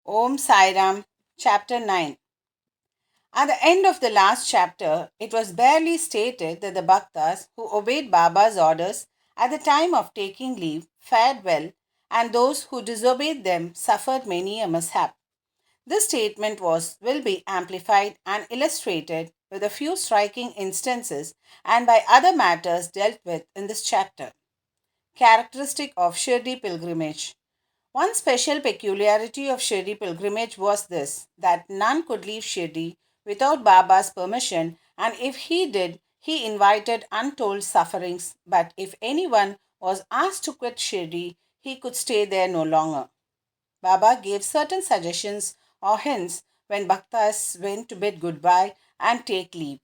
Om Sai Ram, Chapter 9. At the end of the last chapter, it was barely stated that the Bhaktas who obeyed Baba's orders at the time of taking leave fared well, and those who disobeyed them suffered many a mishap. This statement will be amplified and illustrated with a few striking instances and by other matters dealt with in this chapter. Characteristic of Shirdi pilgrimage. One special peculiarity of Shirdi pilgrimage was this, that none could leave Shirdi without Baba's permission, and if he did, he invited untold sufferings. But if anyone was asked to quit Shirdi, he could stay there no longer. Baba gave certain suggestions or hints when Bhaktas went to bid goodbye and take leave.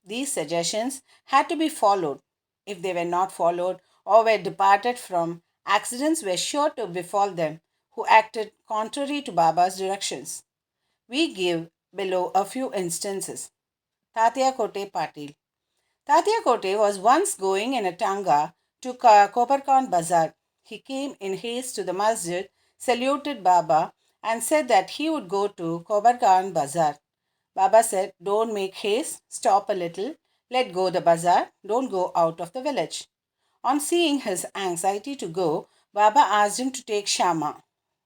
These suggestions had to be followed. If they were not followed or were departed from, accidents were sure to befall them who acted contrary to Baba's directions. We give below a few instances. Tatya Kote Patil. Tatya Kote was once going in a tanga to Koparkan Bazar. He came in haste to the masjid, saluted Baba, and said that he would go to Koparkan Bazar. Baba said, "Don't make haste, stop a little, let go the bazaar, don't go out of the village." On seeing his anxiety to go, Baba asked him to take Shama,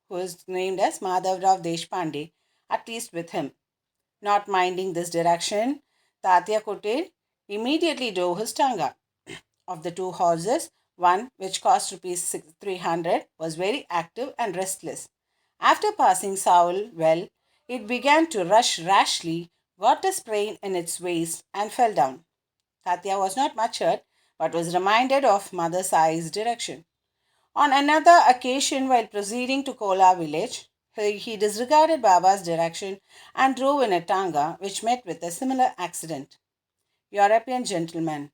who is named as Madhavrao Deshpande, at least with him. Not minding this direction, Tatya Kote immediately drove his tanga. Of the two horses, one, which cost rupees 300, was very active and restless. After passing Saul well, it began to rush rashly, got a sprain in its waist, and fell down. Tatya was not much hurt, but was reminded of Mother Sai's direction. On another occasion, while proceeding to Kola village, he disregarded Baba's direction and drove in a tanga, which met with a similar accident. European gentleman.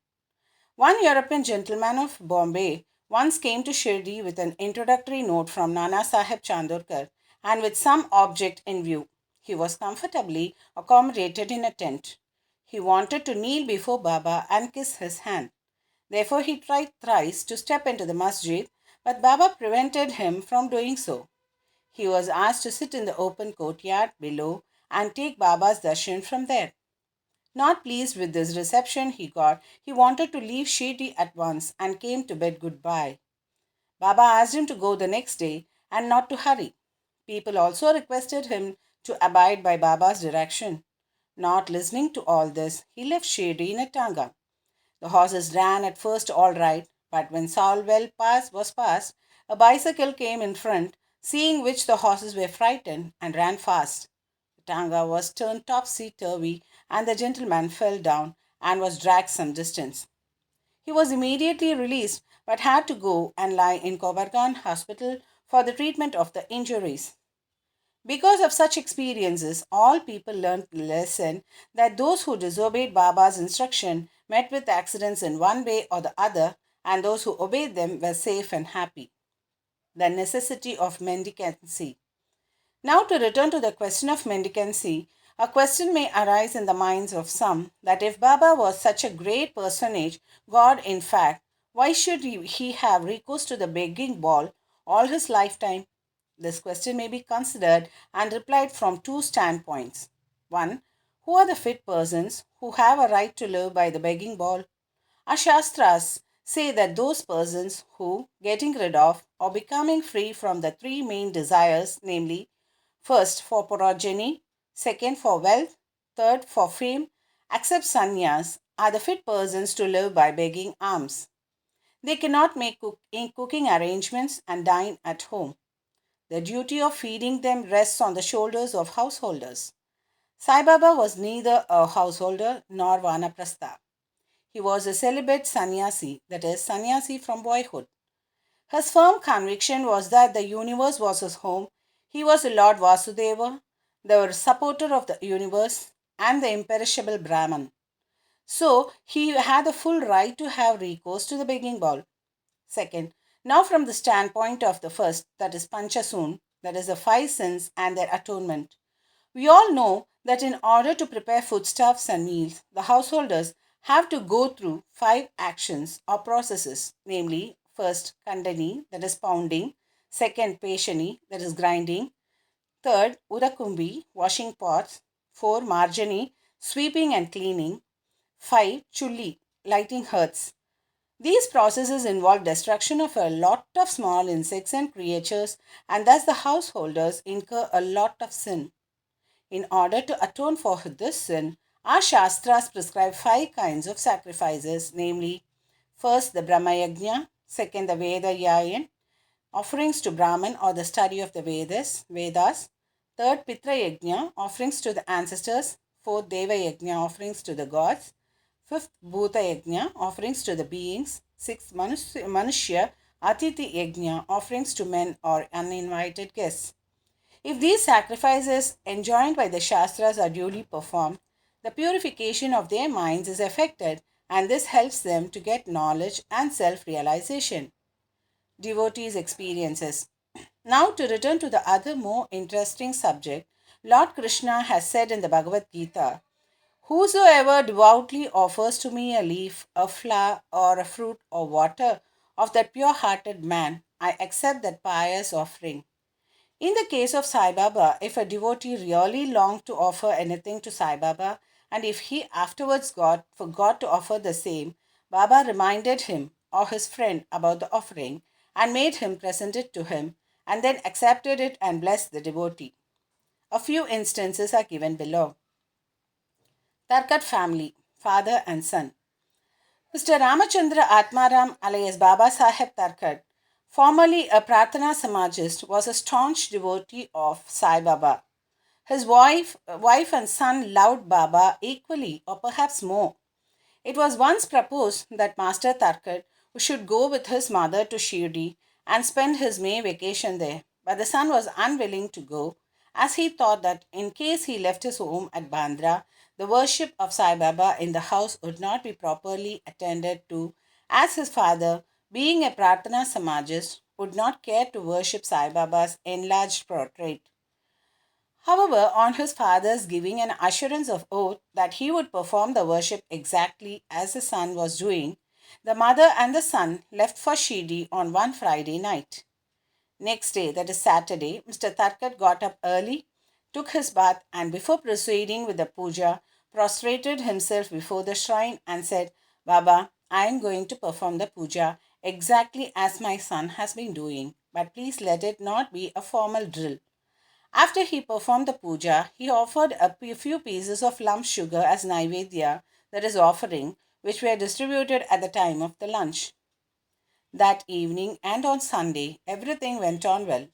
One European gentleman of Bombay once came to Shirdi with an introductory note from Nana Sahib Chandorkar and with some object in view. He was comfortably accommodated in a tent. He wanted to kneel before Baba and kiss his hand. Therefore, he tried thrice to step into the masjid, but Baba prevented him from doing so. He was asked to sit in the open courtyard below and take Baba's darshan from there. Not pleased with this reception he got, he wanted to leave Shirdi at once and came to bid goodbye. Baba asked him to go the next day and not to hurry. People also requested him to abide by Baba's direction. Not listening to all this, he left Shirdi in a tanga. The horses ran at first all right, but when Salwell Pass was passed, a bicycle came in front, seeing which the horses were frightened and ran fast. The tanga was turned topsy turvy, and the gentleman fell down and was dragged some distance. He was immediately released, but had to go and lie in Kobargan Hospital for the treatment of the injuries. Because of such experiences, all people learned the lesson that those who disobeyed Baba's instruction met with accidents in one way or the other, and those who obeyed them were safe and happy. The necessity of mendicancy. Now, to return to the question of mendicancy, a question may arise in the minds of some that if Baba was such a great personage, God in fact, why should he have recourse to the begging bowl all his lifetime? This question may be considered and replied from two standpoints. One, who are the fit persons who have a right to live by the begging bowl? Our Shastras say that those persons who, getting rid of or becoming free from the three main desires, namely, first for progeny, second for wealth, third for fame, accept sannyas, are the fit persons to live by begging alms. They cannot make cooking arrangements and dine at home. The duty of feeding them rests on the shoulders of householders. Sai Baba was neither a householder nor vanaprastha. He was a celibate sannyasi, that is, sannyasi from boyhood. His firm conviction was that the universe was his home. He was the Lord Vasudeva, the supporter of the universe, and the imperishable Brahman. So he had the full right to have recourse to the begging bowl. Second, now from the standpoint of the first, that is Panchasun, that is the five sins and their atonement. We all know that in order to prepare foodstuffs and meals, the householders have to go through five actions or processes, namely, first, kandani, that is pounding, second, peshani, that is grinding, Third, Urakumbi, washing pots. 4. Marjani, sweeping and cleaning. 5. Chulli, lighting hearths. These processes involve destruction of a lot of small insects and creatures, and thus the householders incur a lot of sin. In order to atone for this sin, our Shastras prescribe 5 kinds of sacrifices, namely, first the Brahma Yajna, second the Veda Yayan, offerings to Brahman or the study of the Vedas. Third, Pitra Yajna, offerings to the ancestors. Fourth, Deva Yajna, offerings to the gods. Fifth, Bhuta Yajna, offerings to the beings. Sixth, Manushya Atiti Yajna, offerings to men or uninvited guests. If these sacrifices enjoined by the Shastras are duly performed, the purification of their minds is effected, and this helps them to get knowledge and self realization. Devotees' experiences. Now, to return to the other more interesting subject, Lord Krishna has said in the Bhagavad Gita, "Whosoever devoutly offers to me a leaf, a flower, or a fruit, or water of that pure hearted man, I accept that pious offering." In the case of Sai Baba, if a devotee really longed to offer anything to Sai Baba, and if he afterwards forgot to offer the same, Baba reminded him or his friend about the offering and made him present it to him, and then accepted it and blessed the devotee. A few instances are given below. Tarkat family, father and son. Mr. Ramachandra Atmaram alias Baba Saheb Tarkat, formerly a Pratana Samajist, was a staunch devotee of Sai Baba. His wife and son loved Baba equally or perhaps more. It was once proposed that Master Tarkat should go with his mother to Shirdi and spend his May vacation there, but the son was unwilling to go as he thought that in case he left his home at Bandra, the worship of Sai Baba in the house would not be properly attended to, as his father, being a Pratana Samajist, would not care to worship Sai Baba's enlarged portrait. However, on his father's giving an assurance of oath that he would perform the worship exactly as the son was doing, the mother and the son left for Shirdi on one Friday night. Next day, that is Saturday, Mr. Tarkat got up early, took his bath, and before proceeding with the puja, prostrated himself before the shrine and said, "Baba, I am going to perform the puja exactly as my son has been doing, but please let it not be a formal drill." After he performed the puja, he offered few pieces of lump sugar as naivedya, that is offering, which were distributed at the time of the lunch. That evening and on Sunday, everything went on well.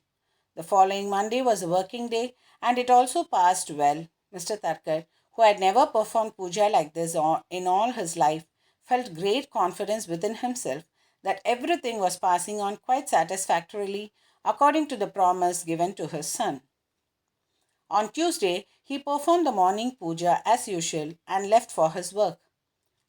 The following Monday was a working day, and it also passed well. Mr. Tarkar, who had never performed puja like this in all his life, felt great confidence within himself that everything was passing on quite satisfactorily according to the promise given to his son. On Tuesday, he performed the morning puja as usual and left for his work.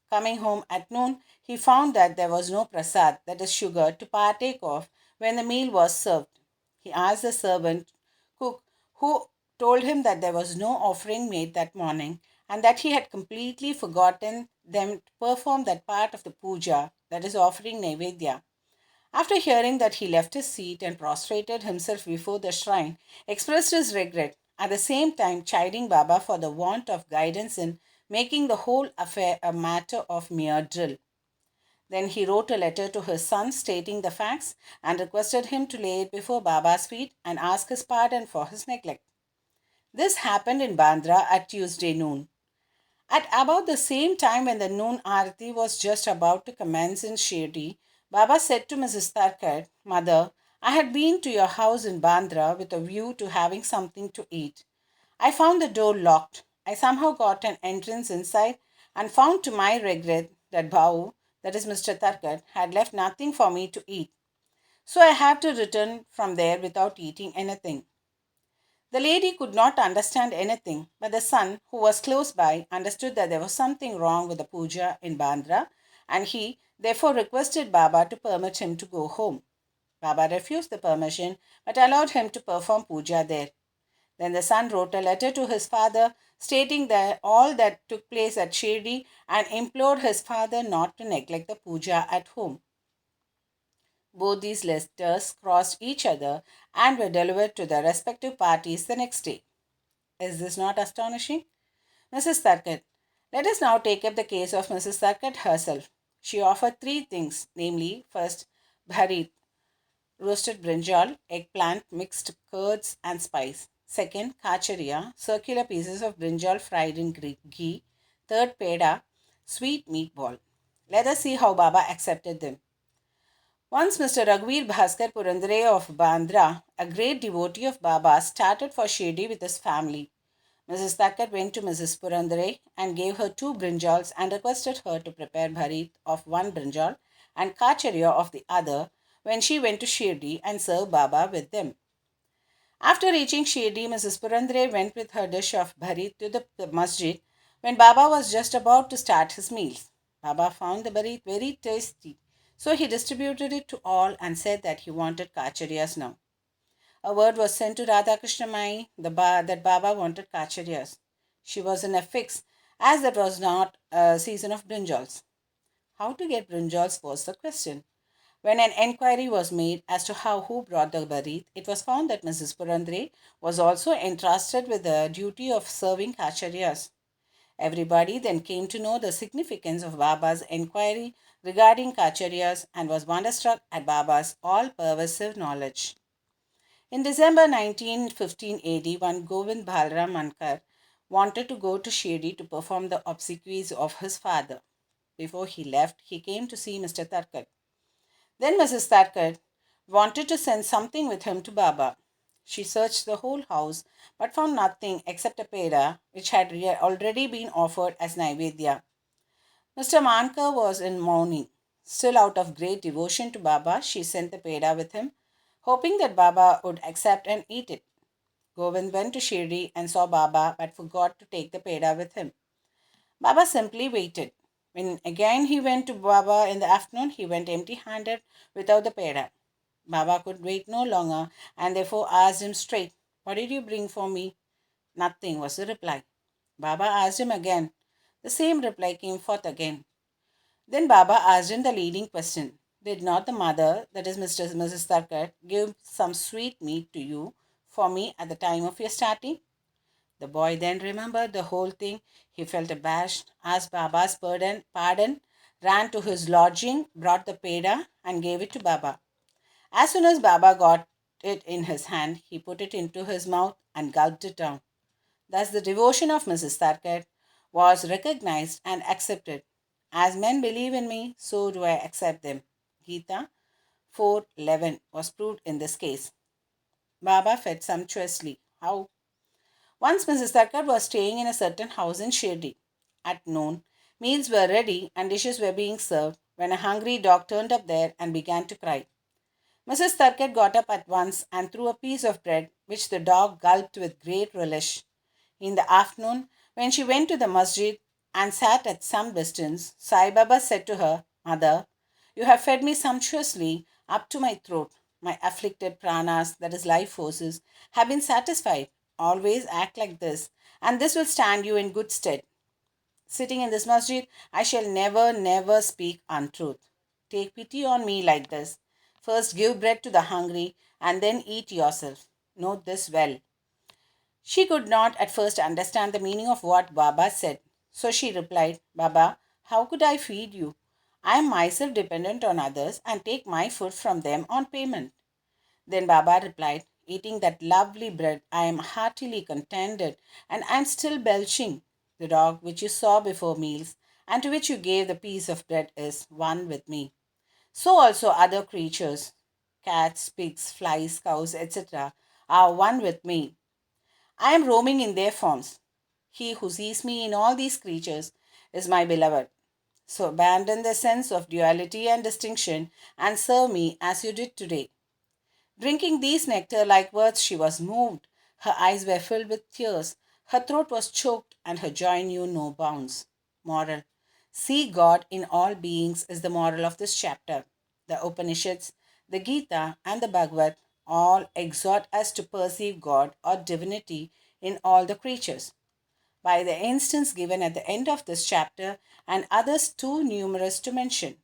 Coming home at noon, he found that there was no prasad, that is sugar, to partake of when the meal was served. He asked the servant cook, who told him that there was no offering made that morning and that he had completely forgotten them to perform that part of the puja, that is offering Naivedya. After hearing that, he left his seat and prostrated himself before the shrine, expressed his regret, at the same time chiding Baba for the want of guidance in making the whole affair a matter of mere drill. Then he wrote a letter to his son stating the facts and requested him to lay it before Baba's feet and ask his pardon for his neglect. This happened in Bandra at Tuesday noon. At about the same time when the noon arati was just about to commence in Shirdi, Baba said to Mrs. Tarkar, "Mother, I had been to your house in Bandra with a view to having something to eat. I found the door locked. I somehow got an entrance inside and found to my regret that Bhau, that is Mr. Tarkar, had left nothing for me to eat. So I have to return from there without eating anything." The lady could not understand anything, but the son, who was close by, understood that there was something wrong with the puja in Bandra, and he therefore requested Baba to permit him to go home. Baba refused the permission but allowed him to perform puja there. Then the son wrote a letter to his father stating that all that took place at Shirdi and implored his father not to neglect the puja at home. Both these letters crossed each other and were delivered to their respective parties the next day. Is this not astonishing? Mrs. Tharkett. Let us now take up the case of Mrs. Tharkett herself. She offered three things, namely, first, bharit, roasted brinjal, eggplant, mixed curds and spice. Second, kacharia, circular pieces of brinjal fried in ghee. Third, peda, sweet meatball. Let us see how Baba accepted them. Once Mr. Raghuveer Bhaskar Purandare of Bandra, a great devotee of Baba, started for Shirdi with his family. Mrs. Thakkar went to Mrs. Purandare and gave her two brinjals and requested her to prepare bharit of one brinjal and kacharia of the other when she went to Shirdi and serve Baba with them. After reaching Shirdi, Mrs. Purandare went with her dish of bharit to the masjid when Baba was just about to start his meals. Baba found the bharit very tasty, so he distributed it to all and said that he wanted kacharias now. A word was sent to Radha Krishna Mai that Baba wanted kachariyas. She was in a fix, as that was not a season of brinjals. How to get brinjals was the question. When an enquiry was made as to who brought the barit, it was found that Mrs. Purandare was also entrusted with the duty of serving kachariyas. Everybody then came to know the significance of Baba's enquiry regarding kachariyas and was wonderstruck at Baba's all-pervasive knowledge. In December 1915 AD, one Govind Bhalram Mankar wanted to go to Shirdi to perform the obsequies of his father. Before he left, he came to see Mr. Tarkar. Then Mrs. Tharkett wanted to send something with him to Baba. She searched the whole house but found nothing except a peda which had already been offered as Naivedya. Mr. Mankar was in mourning. Still out of great devotion to Baba, she sent the peda with him, hoping that Baba would accept and eat it. Govind went to Shirdi and saw Baba but forgot to take the peda with him. Baba simply waited. When again he went to Baba in the afternoon, he went empty handed without the peda. Baba could wait no longer and therefore asked him straight, "What did you bring for me?" "Nothing," was the reply. Baba asked him again. The same reply came forth again. Then Baba asked him the leading question. "Did not the mother, that is Mrs. Tharkar, give some sweet meat to you for me at the time of your starting?" The boy then remembered the whole thing. He felt abashed, asked Baba's pardon, ran to his lodging, brought the peda, and gave it to Baba. As soon as Baba got it in his hand, he put it into his mouth and gulped it down. Thus, the devotion of Mrs. Tharkett was recognized and accepted. As men believe in me, so do I accept them. Gita 4:11 was proved in this case. Baba fed sumptuously. How? Once Mrs. Thakkar was staying in a certain house in Shirdi. At noon, meals were ready and dishes were being served when a hungry dog turned up there and began to cry. Mrs. Thakkar got up at once and threw a piece of bread, which the dog gulped with great relish. In the afternoon, when she went to the masjid and sat at some distance, Sai Baba said to her, "Mother, you have fed me sumptuously up to my throat. My afflicted pranas, that is life forces, have been satisfied. Always act like this, and this will stand you in good stead. Sitting in this masjid, I shall never speak untruth. Take pity on me like this. First give bread to the hungry, and then eat yourself. Note this well." She could not at first understand the meaning of what Baba said. So she replied, "Baba, how could I feed you? I am myself dependent on others and take my food from them on payment." Then Baba replied, "Eating that lovely bread, I am heartily contented, and I am still belching. The dog which you saw before meals, and to which you gave the piece of bread, is one with me. So also other creatures, cats, pigs, flies, cows, etc., are one with me. I am roaming in their forms. He who sees me in all these creatures is my beloved. So abandon the sense of duality and distinction and serve me as you did today." Drinking these nectar like words, she was moved. Her eyes were filled with tears. Her throat was choked, and her joy knew no bounds. Moral: see God in all beings is the moral of this chapter. The Upanishads, the Gita, and the Bhagavad all exhort us to perceive God or divinity in all the creatures. By the instance given at the end of this chapter, and others too numerous to mention,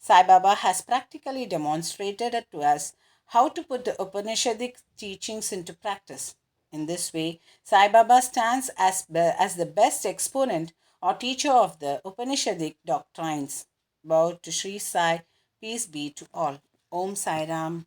Sai Baba has practically demonstrated it to us how to put the Upanishadic teachings into practice. In this way, Sai Baba stands as the best exponent or teacher of the Upanishadic doctrines. Bow to Sri Sai, peace be to all. Om Sai Ram.